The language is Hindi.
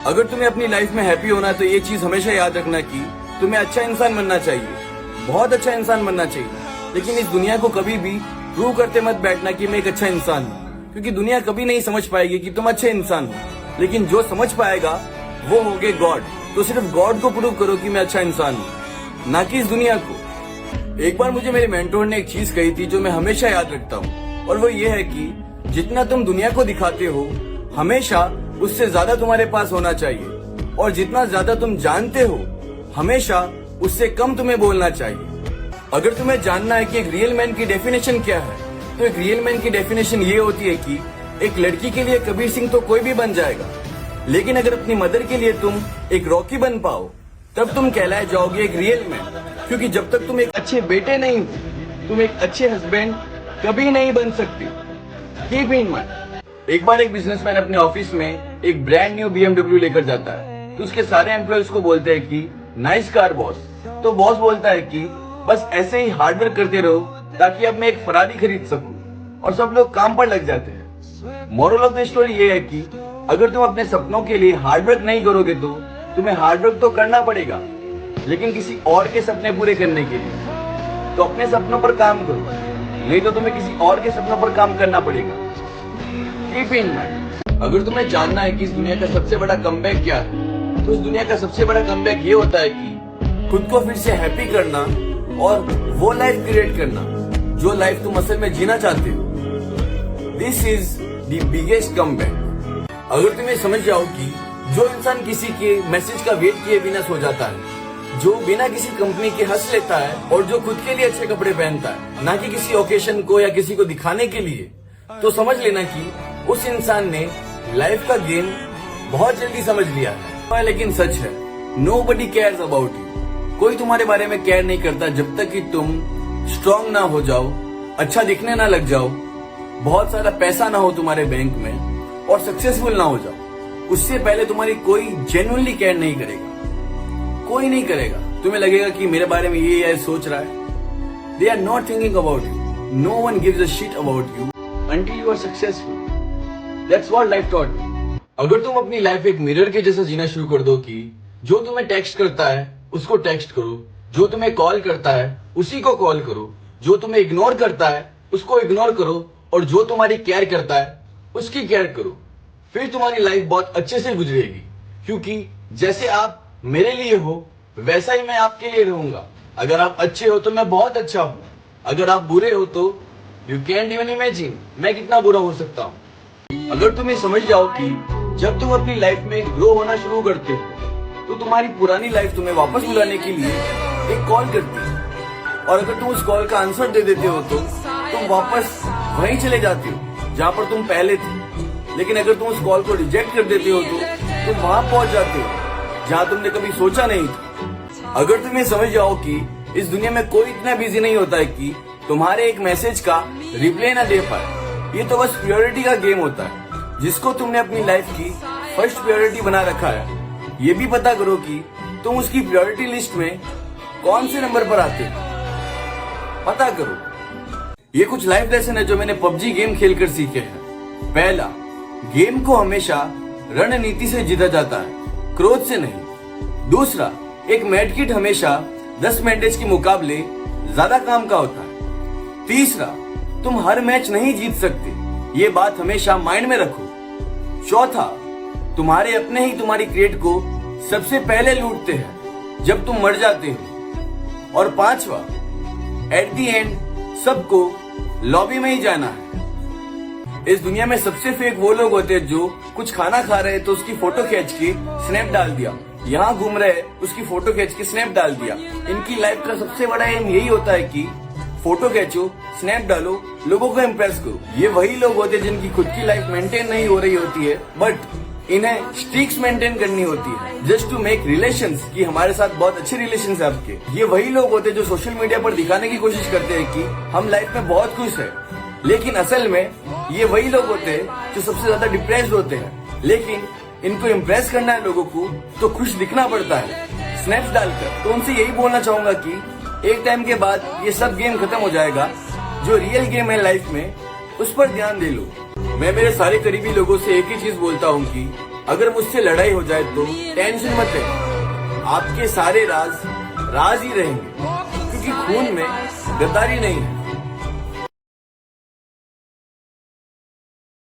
अगर तुम्हें अपनी लाइफ में हैप्पी होना है तो ये चीज हमेशा याद रखना कि तुम्हें अच्छा इंसान बनना चाहिए, बहुत अच्छा इंसान बनना चाहिए। लेकिन इस दुनिया को कभी भी प्रूव करते मत बैठना कि मैं एक अच्छा इंसान हूँ, क्योंकि दुनिया कभी नहीं समझ पाएगी कि तुम अच्छे इंसान हो। लेकिन जो समझ पाएगा वो होगे गॉड। तो सिर्फ गॉड को प्रूव करो कि मैं अच्छा इंसान हूँ, ना कि इस दुनिया को। एक बार मुझे मेरे मेंटोर ने एक चीज कही थी जो मैं हमेशा याद रखता हूँ, और वो ये है कि जितना तुम दुनिया को दिखाते हो हमेशा उससे ज्यादा तुम्हारे पास होना चाहिए, और जितना ज्यादा तुम जानते हो हमेशा उससे कम तुम्हें बोलना चाहिए। अगर तुम्हें जानना है कि एक रियल मैन की डेफिनेशन क्या है, तो एक रियल मैन की डेफिनेशन ये होती है कि एक लड़की के लिए कबीर सिंह तो कोई भी बन जाएगा, लेकिन अगर अपनी मदर के लिए तुम एक रॉकी बन पाओ तब तुम कहलाए जाओगे एक रियल मैन। क्योंकि जब तक तुम एक अच्छे बेटे नहीं हो तुम एक अच्छे हस्बैंड कभी नहीं बन सकते। Keep in mind. एक बार एक बिजनेसमैन अपने ऑफिस में एक ब्रांड न्यू BMW लेकर जाता है, तो उसके सारे एम्प्लॉयज को बोलते हैं कि नाइस कार बॉस। तो बॉस बोलता है कि बस ऐसे ही हार्डवर्क करते रहो ताकि अब मैं एक फरारी खरीद सकूं, और सब लोग काम पर लग जाते हैं। मोरल ऑफ द स्टोरी ये है कि अगर तुम अपने सपनों के लिए हार्डवर्क नहीं करोगे तो तुम्हें हार्डवर्क तो करना पड़ेगा, लेकिन किसी और के सपने पूरे करने के लिए। तो अपने सपनों पर काम करो, नहीं तो तुम्हें किसी और के सपनों पर काम करना पड़ेगा। Keep in mind. अगर तुम्हें जानना है कि इस दुनिया का सबसे बड़ा कमबैक क्या है, तो इस दुनिया का सबसे बड़ा कमबैक ये होता है कि खुद को फिर से हैप्पी करना और वो लाइफ क्रिएट करना जो लाइफ तुम असल में जीना चाहते हो। This is the biggest comeback. अगर तुम्हें समझ जाओ कि जो इंसान किसी के मैसेज का वेट किए बिना सो जाता है, जो बिना किसी कंपनी के हंस लेता है, और जो खुद के लिए अच्छे कपड़े पहनता है, ना कि किसी ओकेशन को या किसी को दिखाने के लिए, तो समझ लेना कि उस इंसान ने लाइफ का गेम बहुत जल्दी समझ लिया है। लेकिन सच है, नोबडी केयर्स अबाउट यू। कोई तुम्हारे बारे में केयर नहीं करता जब तक कि तुम स्ट्रांग ना हो जाओ, अच्छा दिखने ना लग जाओ, बहुत सारा पैसा ना हो तुम्हारे बैंक में, और सक्सेसफुल ना हो जाओ। उससे पहले तुम्हारी कोई जेन्युइनली केयर नहीं करेगा, कोई नहीं करेगा। तुम्हें लगेगा कि मेरे बारे में ये सोच रहा है। They are not thinking about you. No one gives a shit about you until you are successful. That's what life taught me. अगर तुम अपनी लाइफ एक मिरर के जैसा जीना शुरू कर दो कि जो तुम्हें टेक्स्ट करता है उसको टेक्स्ट करो, जो तुम्हें कॉल करता है उसी को कॉल करो, जो तुम्हें इग्नोर करता है उसको इग्नोर करो, और जो तुम्हारी केयर करता है उसकी केयर करो, फिर तुम्हारी लाइफ बहुत अच्छे से गुजरेगी। क्योंकि जैसे आप मेरे लिए हो वैसा ही मैं आपके लिए रहूंगा। अगर आप अच्छे हो तो मैं बहुत अच्छा हूं, अगर आप बुरे हो तो यू कैंट इवन इमेजिन मैं कितना बुरा हो सकता हूँ। अगर तुम्हें समझ जाओ कि जब तुम अपनी लाइफ में ग्रो होना शुरू करते हो तो तुम्हारी पुरानी लाइफ तुम्हें वापस बुलाने के लिए एक कॉल करती है, और अगर तुम उस कॉल का आंसर दे देते हो तो तुम वापस वहीं चले जाते हो जहाँ पर तुम पहले थे। लेकिन अगर तुम उस कॉल को रिजेक्ट कर देते हो तो तुम वहां पहुंच जाते हो जहाँ तुमने कभी सोचा नहीं था। अगर तुम्हें समझ जाओ कि इस दुनिया में कोई इतना बिजी नहीं होता है कि तुम्हारे एक मैसेज का रिप्लाई ना दे पाए, ये तो बस प्योरिटी का गेम होता है जिसको तुमने अपनी लाइफ की फर्स्ट प्योरिटी बना रखा है। ये भी पता करो कि तुम उसकी प्योरिटी लिस्ट में कौन से नंबर पर आते हो, पता करो। ये कुछ लाइफ लेसन है जो मैंने PUBG गेम खेलकर सीखे हैं। पहला, गेम को हमेशा रणनीति से जीता जाता है, क्रोध से नहीं। दूसरा, एक मेडकिट हमेशा 10 बैंडेज के मुकाबले ज्यादा काम का होता है। तीसरा, तुम हर मैच नहीं जीत सकते, ये बात हमेशा माइंड में रखो। चौथा, तुम्हारे अपने ही तुम्हारी क्रिएट को सबसे पहले लूटते हैं जब तुम मर जाते हो। और पांचवा, एट द एंड सबको लॉबी में ही जाना है। इस दुनिया में सबसे फेक वो लोग होते हैं जो कुछ खाना खा रहे तो उसकी फोटो खींच के स्नैप डाल दिया, यहाँ घूम रहे उसकी फोटो खींच के स्नैप डाल दिया। इनकी लाइफ का सबसे बड़ा एम यही होता है कि फोटो खींचो, स्नैप डालो, लोगों को इम्प्रेस करो। ये वही लोग होते हैं जिनकी खुद की लाइफ मेंटेन नहीं हो रही होती है, बट इन्हें स्ट्रीक्स मेंटेन करनी होती है जस्ट टू मेक रिलेशंस, कि हमारे साथ बहुत अच्छे रिलेशंस है आपके। ये वही लोग होते हैं जो सोशल मीडिया पर दिखाने की कोशिश करते हैं कि हम लाइफ में बहुत खुश है, लेकिन असल में ये वही लोग होते हैं जो सबसे ज्यादा डिप्रेस्ड होते हैं। लेकिन इनको इम्प्रेस करना है लोगों को तो खुश दिखना पड़ता है स्नैप्स डालकर। तो उनसे यही बोलना चाहूंगा कि एक टाइम के बाद ये सब गेम खत्म हो जाएगा, जो रियल गेम है लाइफ में उस पर ध्यान दे लो। मैं मेरे सारे करीबी लोगों से एक ही चीज बोलता हूँ कि अगर मुझसे लड़ाई हो जाए तो टेंशन मत ले, आपके सारे राज राज ही रहेंगे, क्योंकि खून में गद्दारी नहीं है।